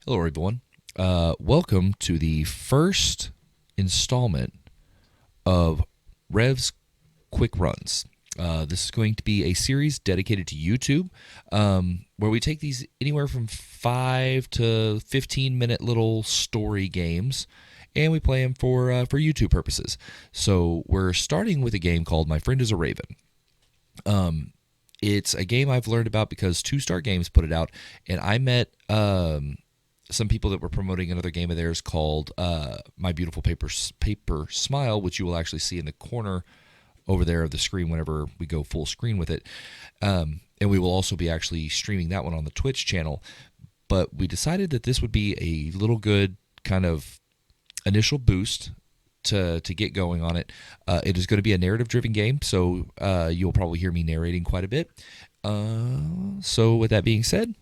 Hello, everyone. Welcome to the first installment of Rev's Quick Runs. This is going to be a series dedicated to YouTube, where we take these anywhere from 5 to 15-minute little story games, and we play them for YouTube purposes. So we're starting with a game called My Friend is a Raven. It's a game I've learned about because TwoStarGames put it out, and I met some people that were promoting another game of theirs called My Beautiful Paper Smile, which you will actually see in the corner over there of the screen whenever we go full screen with it. And we will also be actually streaming that one on the Twitch channel. But we decided that this would be a little good kind of initial boost to get going on it. It is going to be a narrative-driven game, so you'll probably hear me narrating quite a bit. So with that being said,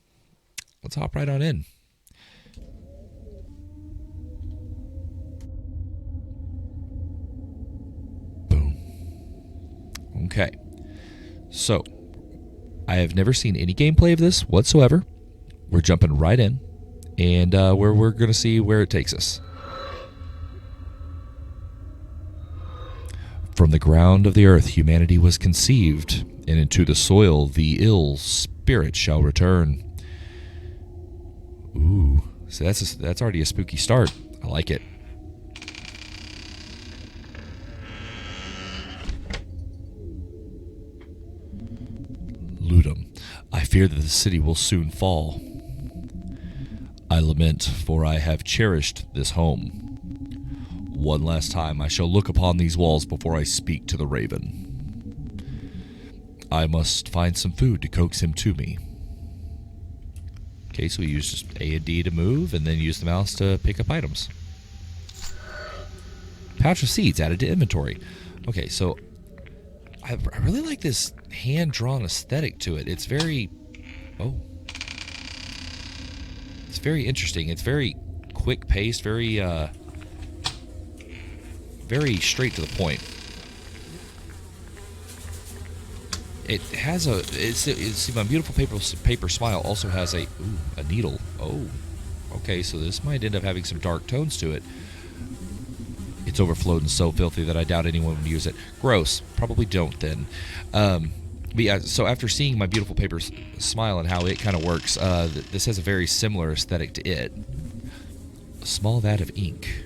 let's hop right on in. Okay, so I have never seen any gameplay of this whatsoever. We're jumping right in, and we're going to see where it takes us. From the ground of the earth humanity was conceived, and into the soil the ill spirit shall return. Ooh, so that's already a spooky start. I like it. Ludum, I fear that the city will soon fall. I lament, for I have cherished this home. One last time I shall look upon these walls before I speak to the raven. I must find some food to coax him to me. Okay, so we use just A and D to move, and then use the mouse to pick up items. Pouch of seeds added to inventory. Okay, so I really like this hand-drawn aesthetic to it. It's very... Oh. It's very interesting. It's very quick-paced, very straight to the point. It has a... see, My Beautiful Paper Smile also has a needle. Oh. Okay, so this might end up having some dark tones to it. It's overflowed and so filthy that I doubt anyone would use it. Gross. Probably don't then. But yeah, so after seeing My Beautiful Paper Smile and how it kind of works, this has a very similar aesthetic to it. A small vat of ink.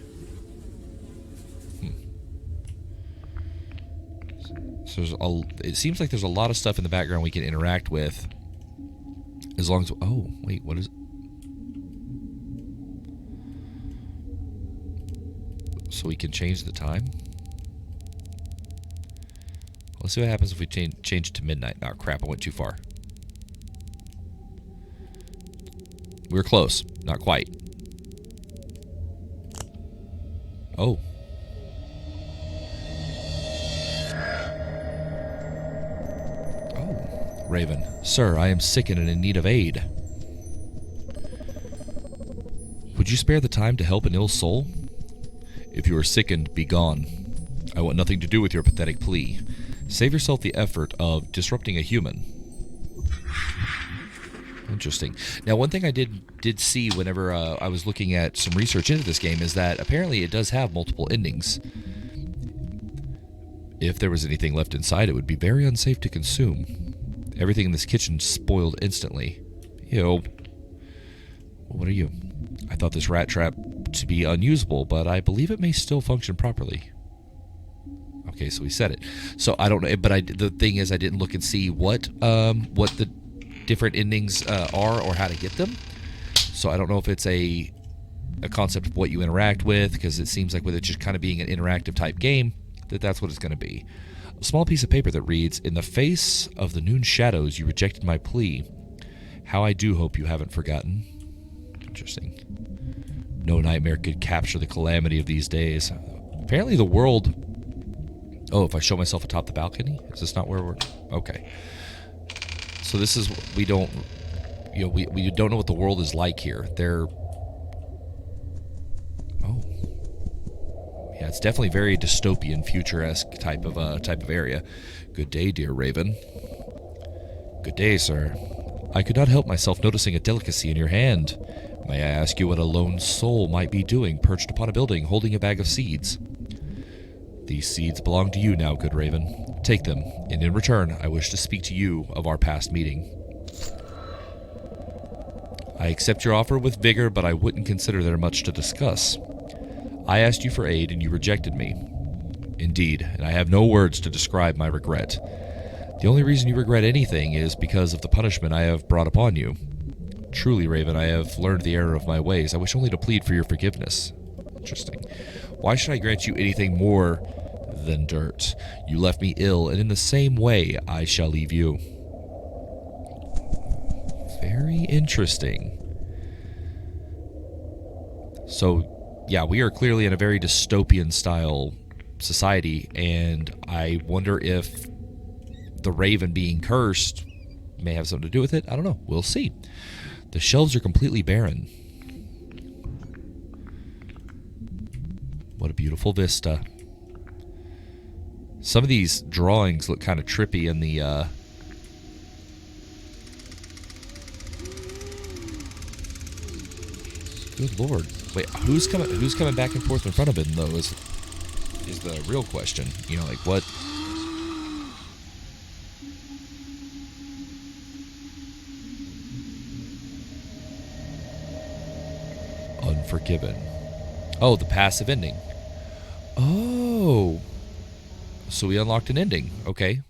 So it seems like there's a lot of stuff in the background we can interact with. As long as... Oh, wait, what is... So we can change the time? Let's see what happens if we change it to midnight. Oh, crap, I went too far. We were close. Not quite. Oh. Oh. Raven. Sir, I am sickened and in need of aid. Would you spare the time to help an ill soul? If you are sickened, be gone. I want nothing to do with your pathetic plea. Save yourself the effort of disrupting a human. Interesting. Now, one thing I did see whenever I was looking at some research into this game is that apparently it does have multiple endings. If there was anything left inside, it would be very unsafe to consume. Everything in this kitchen spoiled instantly. Ew. What are you? I thought this rat trap to be unusable, but I believe it may still function properly. Okay, so we said it. So I don't know, but the thing is, I didn't look and see what the different endings are or how to get them. So I don't know if it's a concept of what you interact with, because it seems like with it just kind of being an interactive type game, that's what it's going to be. A small piece of paper that reads, "In the face of the noon shadows, you rejected my plea. How I do hope you haven't forgotten." Interesting. No nightmare could capture the calamity of these days. Apparently the world... Oh, if I show myself atop the balcony? Is this not where we're... Okay. So this is... We don't... we don't know what the world is like here. They're... Oh. Yeah, it's definitely very dystopian, futuresque type of area. Good day, dear Raven. Good day, sir. I could not help myself noticing a delicacy in your hand. May I ask you what a lone soul might be doing perched upon a building holding a bag of seeds? These seeds belong to you now, good raven. Take them, and in return, I wish to speak to you of our past meeting. I accept your offer with vigor, but I wouldn't consider there much to discuss. I asked you for aid, and you rejected me. Indeed, and I have no words to describe my regret. The only reason you regret anything is because of the punishment I have brought upon you. Truly, Raven, I have learned the error of my ways. I wish only to plead for your forgiveness. Interesting. Why should I grant you anything more than dirt? You left me ill, and in the same way, I shall leave you. Very interesting. So, yeah, we are clearly in a very dystopian style society, and I wonder if the raven being cursed may have something to do with it. I don't know. We'll see. The shelves are completely barren. What a beautiful vista. Some of these drawings look kind of trippy in the good lord. Wait, who's coming back and forth in front of him though is the real question. You know, like what? Unforgiven. Oh, the passive ending. Oh. So we unlocked an ending. Okay.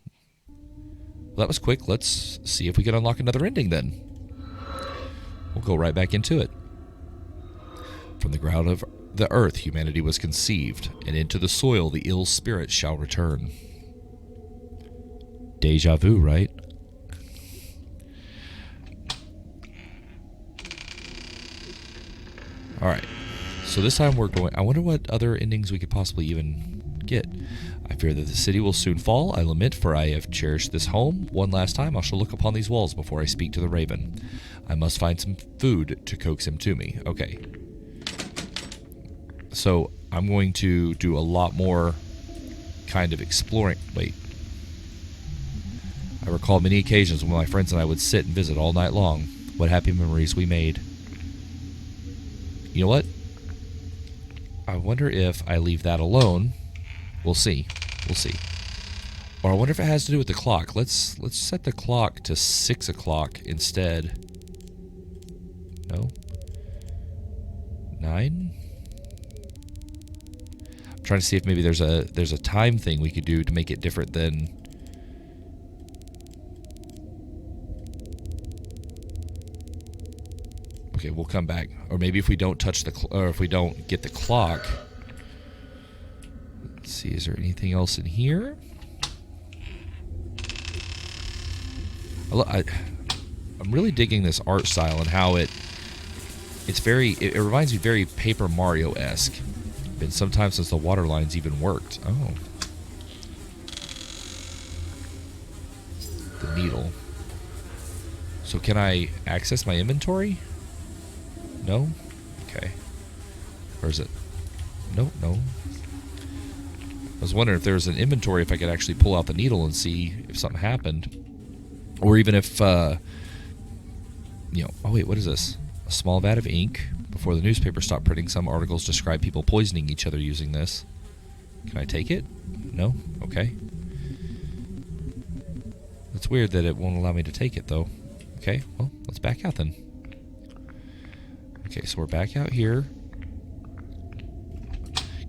Well, that was quick. Let's see if we can unlock another ending then. We'll go right back into it. From the ground of the earth humanity was conceived, and into the soil the ill spirit shall return. Deja vu, right? Alright. So this time we're going... I wonder what other endings we could possibly even get. I fear that the city will soon fall. I lament, for I have cherished this home. One last time I shall look upon these walls before I speak to the raven. I must find some food to coax him to me. Okay. So I'm going to do a lot more kind of exploring. Wait. I recall many occasions when my friends and I would sit and visit all night long. What happy memories we made. You know what? I wonder if I leave that alone. We'll see. We'll see. Or I wonder if it has to do with the clock. Let's set the clock to 6 o'clock instead. No? 9? I'm trying to see if maybe there's a time thing we could do to make it different than... Okay, we'll come back. Or maybe if we don't touch the... or if we don't get the clock... Let's see, is there anything else in here? I'm really digging this art style and how it's very... It reminds me very Paper Mario-esque. Been some time since the water lines even worked. Oh. The needle. So can I access my inventory? No? Okay. Or is it? No, no. I was wondering if there was an inventory, if I could actually pull out the needle and see if something happened. Or even if, you know... Oh, wait, what is this? A small vat of ink. Before the newspaper stopped printing, some articles describe people poisoning each other using this. Can I take it? No? Okay. It's weird that it won't allow me to take it, though. Okay, well, let's back out then. Okay, so we're back out here.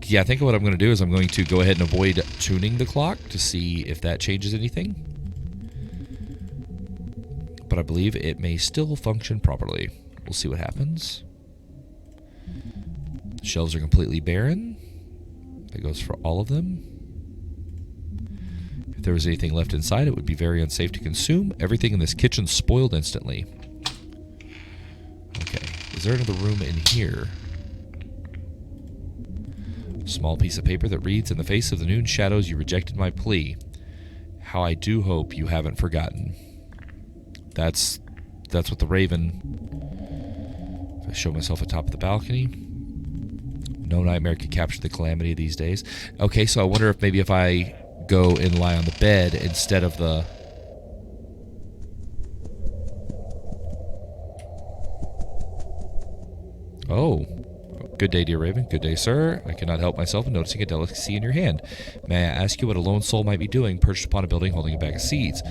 Yeah, I think what I'm going to do is I'm going to go ahead and avoid tuning the clock to see if that changes anything. But I believe it may still function properly. We'll see what happens. The shelves are completely barren. That goes for all of them. If there was anything left inside, it would be very unsafe to consume. Everything in this kitchen spoiled instantly. Okay, is there another room in here? A small piece of paper that reads, "In the face of the noon shadows, you rejected my plea. How I do hope you haven't forgotten." That's what the raven... If I show myself atop of the balcony... No nightmare could capture the calamity these days. Okay, so I wonder if maybe if I go and lie on the bed instead of the... Oh. Good day, dear Raven. Good day, sir. I cannot help myself in noticing a delicacy in your hand. May I ask you what a lone soul might be doing, perched upon a building holding a bag of seeds?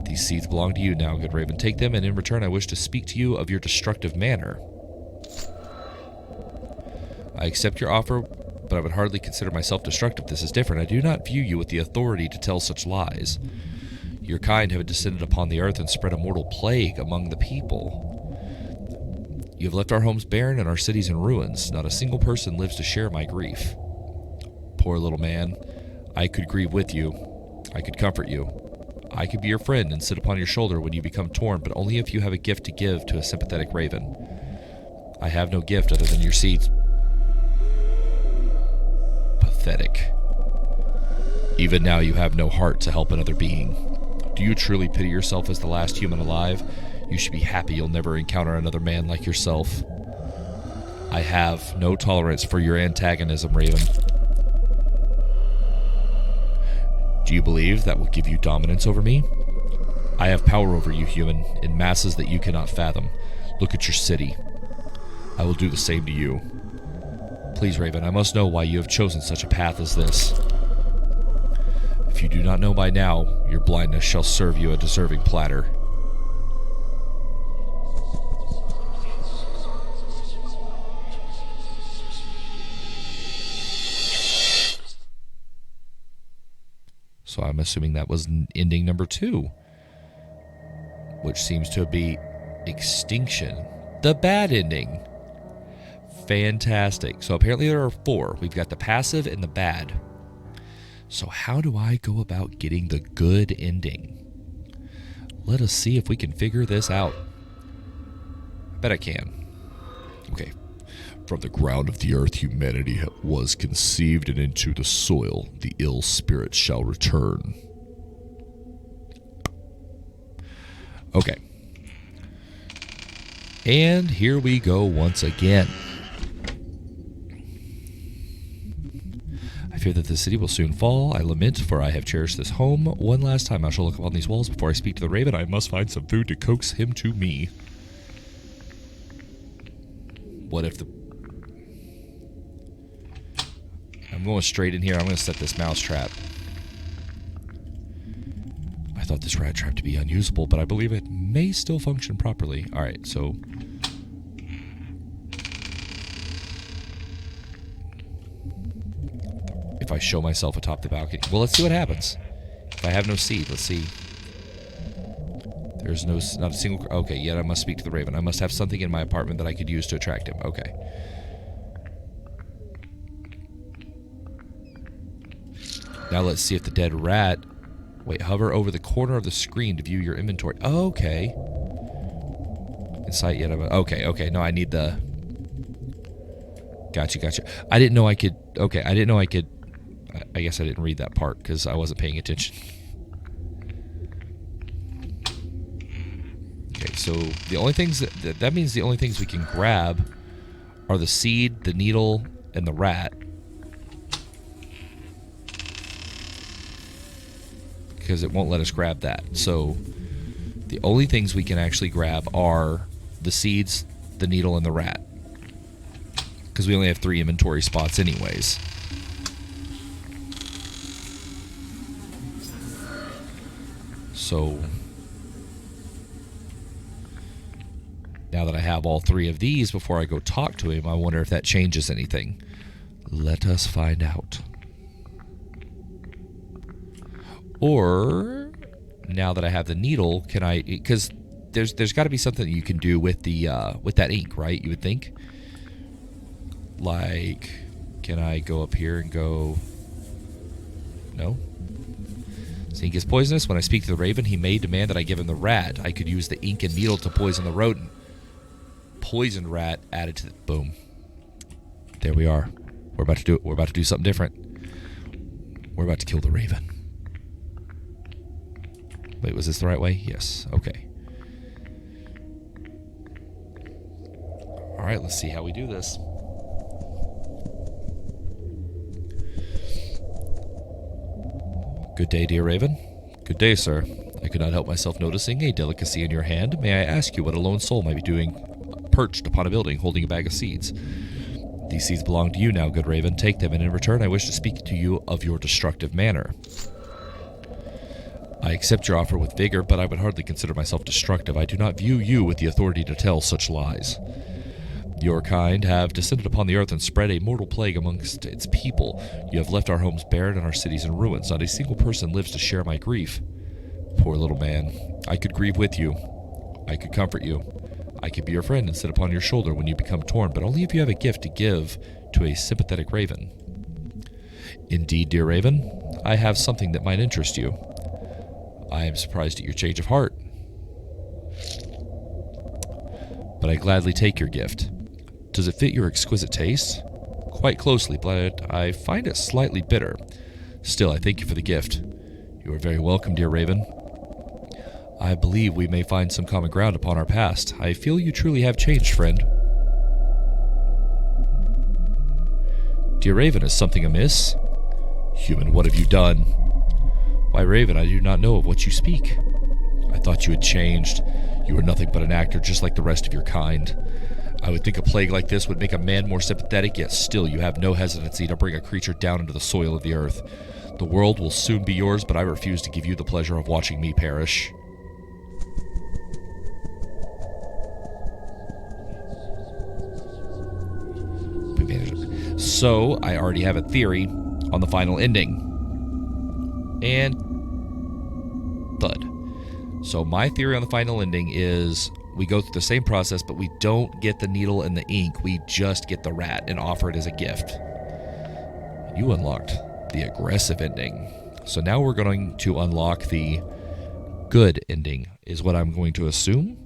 These seeds belong to you now, good Raven. Take them, and in return I wish to speak to you of your destructive manner. I accept your offer, but I would hardly consider myself destructive. This is different. I do not view you with the authority to tell such lies. Your kind have descended upon the earth and spread a mortal plague among the people. You have left our homes barren and our cities in ruins. Not a single person lives to share my grief. Poor little man, I could grieve with you. I could comfort you. I could be your friend and sit upon your shoulder when you become torn, but only if you have a gift to give to a sympathetic raven. I have no gift other than your seeds. Pathetic. Even now you have no heart to help another being. Do you truly pity yourself as the last human alive? You should be happy you'll never encounter another man like yourself. I have no tolerance for your antagonism, Raven. Do you believe that will give you dominance over me? I have power over you, human, in masses that you cannot fathom. Look at your city. I will do the same to you. Please, Raven, I must know why you have chosen such a path as this. If you do not know by now, your blindness shall serve you a deserving platter. So I'm assuming that was ending number 2, which seems to be extinction. The bad ending. Fantastic. So apparently there are 4. We've got the passive and the bad. So how do I go about getting the good ending? Let us see if we can figure this out. I bet I can. Okay. From the ground of the earth humanity was conceived, and into the soil the ill spirits shall return. Okay. And here we go once again. I fear that the city will soon fall. I lament, for I have cherished this home. One last time I shall look upon these walls before I speak to the raven. I must find some food to coax him to me. What if the... I'm going straight in here. I'm going to set this mouse trap. I thought this rat trap to be unusable, but I believe it may still function properly. Alright, so... if I show myself atop the balcony... well, let's see what happens. If I have no seed, let's see. There's no... not a single... okay, yet I must speak to the raven. I must have something in my apartment that I could use to attract him. Okay. Now let's see if the dead rat... wait, hover over the corner of the screen to view your inventory. Oh, okay. Insight yet... okay. No, I need the... Gotcha. I didn't know I could... okay, I didn't know I could... I guess I didn't read that part because I wasn't paying attention. Okay, so the only things... that means the only things we can grab are the seed, the needle, and the rat. Because it won't let us grab that. So the only things we can actually grab are the seeds, the needle, and the rat. Because we only have 3 inventory spots anyways. So now that I have all 3 of these before I go talk to him, I wonder if that changes anything. Let us find out. Or, now that I have the needle, can I... because there's got to be something that you can do with the with that ink, right? You would think. Like, can I go up here and go... no? This ink is poisonous. When I speak to the raven, he may demand that I give him the rat. I could use the ink and needle to poison the rodent. Poisoned rat added to the... boom. There we are. We're about to do it. We're about to do something different. We're about to kill the raven. Wait, was this the right way? Yes. Okay. Alright, let's see how we do this. Good day, dear raven. Good day, sir. I could not help myself noticing a delicacy in your hand. May I ask you what a lone soul might be doing perched upon a building holding a bag of seeds. These seeds belong to you now, good raven. Take them, and in return I wish to speak to you of your destructive manner. I accept your offer with vigor, but I would hardly consider myself destructive. I do not view you with the authority to tell such lies. Your kind have descended upon the earth and spread a mortal plague amongst its people. You have left our homes barren and our cities in ruins. Not a single person lives to share my grief. Poor little man. I could grieve with you. I could comfort you. I could be your friend and sit upon your shoulder when you become torn, but only if you have a gift to give to a sympathetic raven. Indeed, dear raven, I have something that might interest you. I am surprised at your change of heart, but I gladly take your gift. Does it fit your exquisite taste? Quite closely, but I find it slightly bitter. Still, I thank you for the gift. You are very welcome, dear raven. I believe we may find some common ground upon our past. I feel you truly have changed, friend. Dear raven, is something amiss? Human, what have you done? Why, raven, I do not know of what you speak. I thought you had changed. You are nothing but an actor, just like the rest of your kind. I would think a plague like this would make a man more sympathetic, yet still you have no hesitancy to bring a creature down into the soil of the earth. The world will soon be yours, but I refuse to give you the pleasure of watching me perish. We managed it. So, I already have a theory on the final ending. And thud. So my theory on the final ending is we go through the same process, but we don't get the needle and the ink. We just get the rat and offer it as a gift. You unlocked the aggressive ending. So now we're going to unlock the good ending, is what I'm going to assume.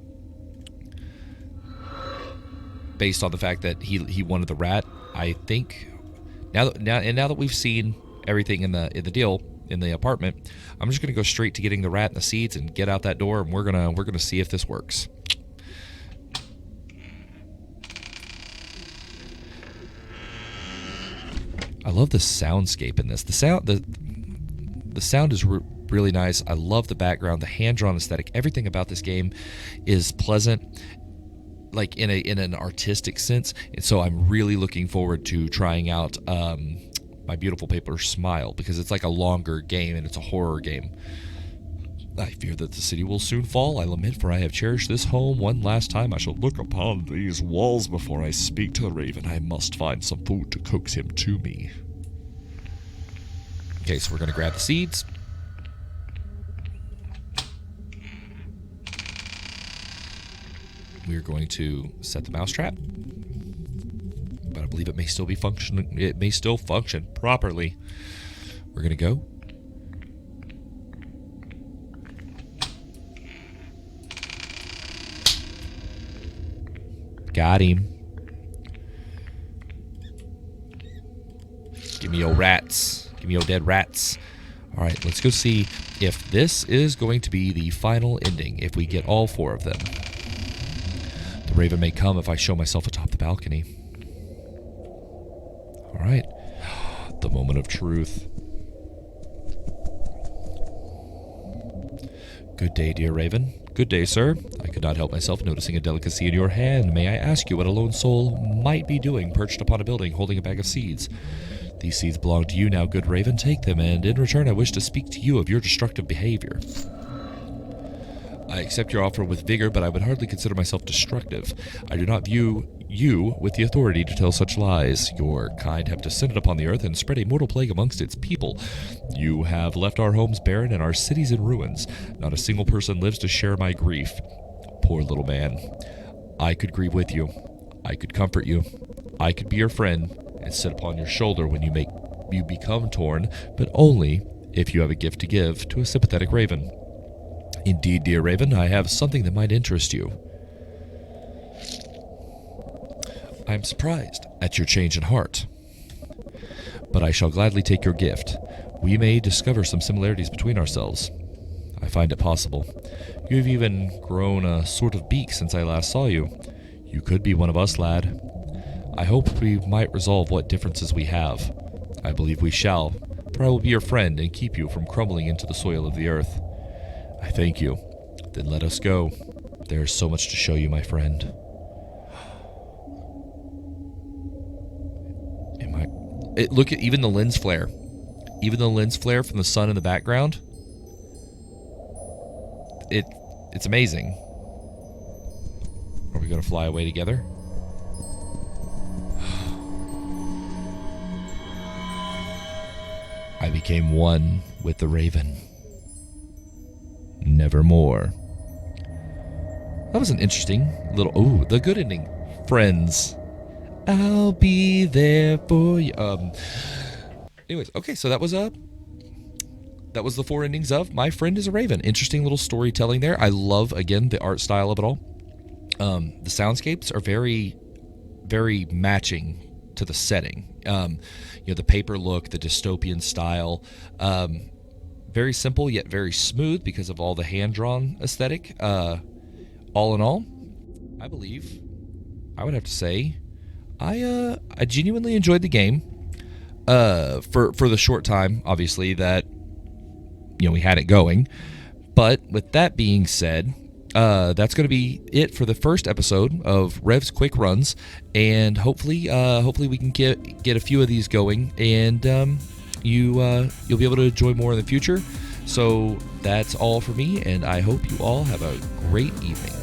Based on the fact that he wanted the rat, I think now that we've seen everything in the deal in the apartment, I'm just gonna go straight to getting the rat and the seeds and get out that door, and we're gonna see if this works. I love the soundscape in this. The sound is really nice. I love the background, the hand-drawn aesthetic. Everything about this game is pleasant, like in an artistic sense. And so I'm really looking forward to trying out My Beautiful Paper Smile, because it's like a longer game and it's a horror game. I fear that the city will soon fall. I lament, for I have cherished this home one last time. I shall look upon these walls before I speak to the raven. I must find some food to coax him to me. Okay, so we're going to grab the seeds. We're going to set the mousetrap. But I believe it may still be functioning. It may still function properly. We're going to go. Got him. Give me your rats. Give me your dead rats. All right, let's go see if this is going to be the final ending, if we get all 4 of them. The raven may come if I show myself atop the balcony. All right. The moment of truth. Good day, dear raven. Good day, sir. I could not help myself noticing a delicacy in your hand. May I ask you what a lone soul might be doing perched upon a building holding a bag of seeds? These seeds belong to you now, good raven. Take them, and in return I wish to speak to you of your destructive behavior. I accept your offer with vigor, but I would hardly consider myself destructive. I do not view you with the authority to tell such lies. Your kind have descended upon the earth and spread a mortal plague amongst its people. You have left our homes barren and our cities in ruins. Not a single person lives to share my grief. Poor little man. I could grieve with you. I could comfort you. I could be your friend and sit upon your shoulder when you become torn, but only if you have a gift to give to a sympathetic raven. Indeed, dear raven, I have something that might interest you. I am surprised at your change in heart, but I shall gladly take your gift. We may discover some similarities between ourselves. I find it possible. You have even grown a sort of beak since I last saw you. You could be one of us, lad. I hope we might resolve what differences we have. I believe we shall, for I will be your friend and keep you from crumbling into the soil of the earth. I thank you. Then let us go. There is so much to show you, my friend. Look at even the lens flare. Even the lens flare from the sun in the background. It's amazing. Are we going to fly away together? I became one with the raven. Nevermore. That was an interesting little... Ooh, the good ending. Friends. I'll be there for you. Anyways, okay, so that was the 4 endings of My Friend is a Raven. Interesting little storytelling there. I love, again, the art style of it all. The soundscapes are very, very matching to the setting. The paper look, the dystopian style. Very simple yet very smooth because of all the hand-drawn aesthetic. All in all, I believe I would have to say I genuinely enjoyed the game. For the short time, obviously, that we had it going. But with that being said, that's going to be it for the first episode of Rev's Quick Runs, and hopefully we can get a few of these going, and you'll be able to enjoy more in the future. So that's all for me, and I hope you all have a great evening.